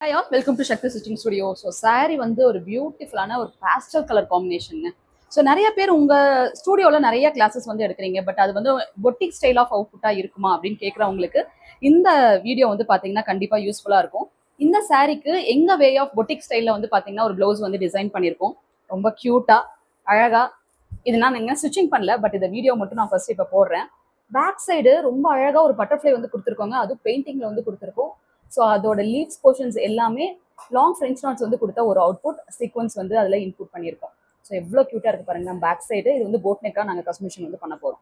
Hi all, welcome to Shakti Stitching Studio. So saree வந்து ஒரு பியூட்டிஃபுல்லான ஒரு pastel கலர் காம்பினேஷன். ஸோ நிறைய பேர் உங்க ஸ்டூடியோல நிறைய கிளாஸஸ் வந்து எடுக்கிறீங்க, பட் அது வந்து பொட்டிக் ஸ்டைல் ஆஃப் அவுட்புட்டா இருக்குமா அப்படின்னு கேட்குறவங்களுக்கு இந்த வீடியோ வந்து பாத்தீங்கன்னா கண்டிப்பா யூஸ்ஃபுல்லா இருக்கும். இந்த சாரீக்கு எங்க வே ஆஃப் பொட்டிக் ஸ்டைல்ல வந்து பாத்தீங்கன்னா ஒரு பிளவுஸ் வந்து டிசைன் பண்ணியிருக்கோம். ரொம்ப கியூட்டா அழகா. இது நான் நீங்க ஸ்டிச்சிங் பண்ணல, பட் இந்த வீடியோ மட்டும் நான் ஃபர்ஸ்ட் இப்போ போடுறேன். பேக் சைடு ரொம்ப அழகா ஒரு பட்டர்ஃப்ளை வந்து கொடுத்துருக்கோங்க, அதுவும் பெயிண்டிங்ல வந்து கொடுத்துருக்கோம். ஸோ அதோட லீவ்ஸ் போர்ஷன்ஸ் எல்லாமே லாங் ஃப்ரெஞ்ச் நாட்ஸ் வந்து கொடுத்த ஒரு அவுட்புட் சீக்வன்ஸ் வந்து அதில் இன்புட் பண்ணியிருக்கோம். ஸோ எவ்வளோ க்யூட்டாக இருக்குது பாருங்க பேக் சைடு. இது வந்து போட் நெக்காக நாங்கள் கஸ்டமைசேஷன் வந்து பண்ண போகிறோம்.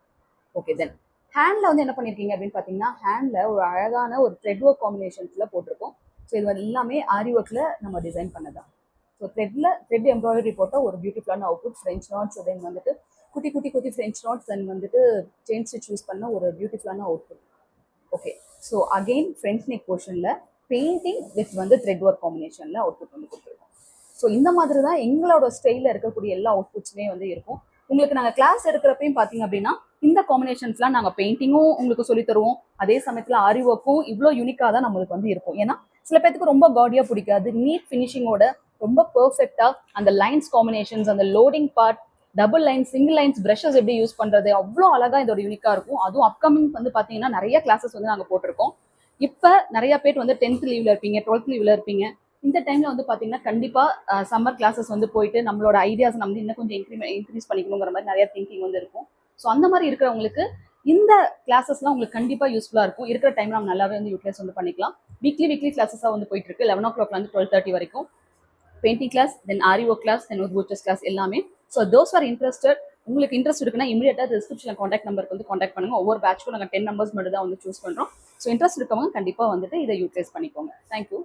ஓகே, தென் ஹேண்டில் வந்து என்ன பண்ணியிருக்கீங்க அப்படின்னு பார்த்தீங்கன்னா, ஹேண்டில் ஒரு அழகான ஒரு த்ரெட் ஒர்க் காம்பினேஷன்ஸில் போட்டிருக்கோம். ஸோ இது வந்து எல்லாமே ஆரி ஒர்க்கில் நம்ம டிசைன் பண்ணதான். ஸோ த்ரெட் எம்ப்ராய்டரி போட்டால் ஒரு பியூட்டிஃபுல்லான அவுட்புட். ஃப்ரெஞ்ச் நாட்ஸ் தென் வந்துட்டு குட்டி குட்டி குட்டி ஃப்ரெஞ்ச் நாட்ஸ் தென் வந்துட்டு செயின் ஸ்டிச் யூஸ் பண்ண ஒரு பியூட்டிஃபுல்லான output. Okay, so again front neck போர்ஷனில் பெயிண்டிங் வித் வந்து த்ரெட் ஒர்க் காம்பினேஷனில் அவுட்புட் வந்து கொடுத்துருக்கோம். ஸோ இந்த மாதிரி தான் எங்களோட ஸ்டைலில் இருக்கக்கூடிய எல்லா அவுட்புட்ஸுமே வந்து இருக்கும். உங்களுக்கு நாங்கள் கிளாஸ் எடுக்கிறப்பையும் பார்த்தீங்க அப்படின்னா இந்த காம்பினேஷன்ஸ்லாம் நாங்கள் பெயிண்டிங்கும் உங்களுக்கு சொல்லி தருவோம். அதே சமயத்தில் ஆரி ஒர்க்கும் இவ்வளோ யூனிக்காக தான் நம்மளுக்கு வந்து இருக்கும். ஏன்னா சில பேருக்கு ரொம்ப காடியாக பிடிக்காது. நீட் ஃபினிஷிங்கோட ரொம்ப பெர்ஃபெக்டாக அந்த லைன்ஸ் காம்பினேஷன்ஸ், அந்த loading part, double line, single lines, precious எப்படி யூஸ் பண்றது அவ்வளோ அழகா இதோட யூனிக்கா இருக்கும். அதுவும் அப்கமிங் வந்து பாத்தீங்கன்னா நிறைய கிளாஸஸ் வந்து நாங்கள் போட்டிருக்கோம். இப்போ நிறைய பேர் வந்து 10th லீவ்ல இருப்பீங்க, 12th லீவ்ல இருப்பீங்க. இந்த டைம்ல வந்து பாத்தீங்கன்னா கண்டிப்பா சம்மர் கிளாஸஸ் வந்து போயிட்டு நம்மளோட ஐடியாஸ் நம்ம இன்னும் கொஞ்சம் இன்க்ரீஸ் பண்ணிக்கணுங்கிற மாதிரி நிறைய திங்கிங் வந்து இருக்கும். ஸோ அந்த மாதிரி இருக்கிறவங்களுக்கு இந்த கிளாஸஸ்லாம் உங்களுக்கு கண்டிப்பா யூஸ்ஃபுல்லா இருக்கும். இருக்கிற டைம் நம்ம நல்லாவே வந்து யூட்டிலைஸ் வந்து பண்ணிக்கலாம். வீக்லி கிளாஸஸாக வந்து போயிட்டு இருக்கு. 11 o'clock வந்து 12:30 வரைக்கும் பெயிண்டிங் கிளாஸ், தென் ஆரி ஒர்க் கிளாஸ், தென் ஒரு பூச்சஸ் கிளாஸ் எல்லாமே. ஸோ தோஸ் ஆர் இன்ட்ரெஸ்டட், உங்களுக்கு இன்ட்ரெஸ்ட் இருக்குன்னா இமீடியட்டா டிஸ்கிரிப்ஷன் காண்டாக்ட் நம்பருக்கு வந்து காண்டாக்ட் பண்ணுங்க. ஒவ்வொரு பேட்ச்க்கும் நாங்கள் 10 நம்பர்ஸ் மட்டும் தான் வந்து சூஸ் பண்றோம். ஸோ இன்ட்ரெஸ்ட் இருக்கவங்க கண்டிப்பா வந்துட்டு இதை யூட்டிலைஸ் பண்ணிக்கோங்க. தேங்க்யூ.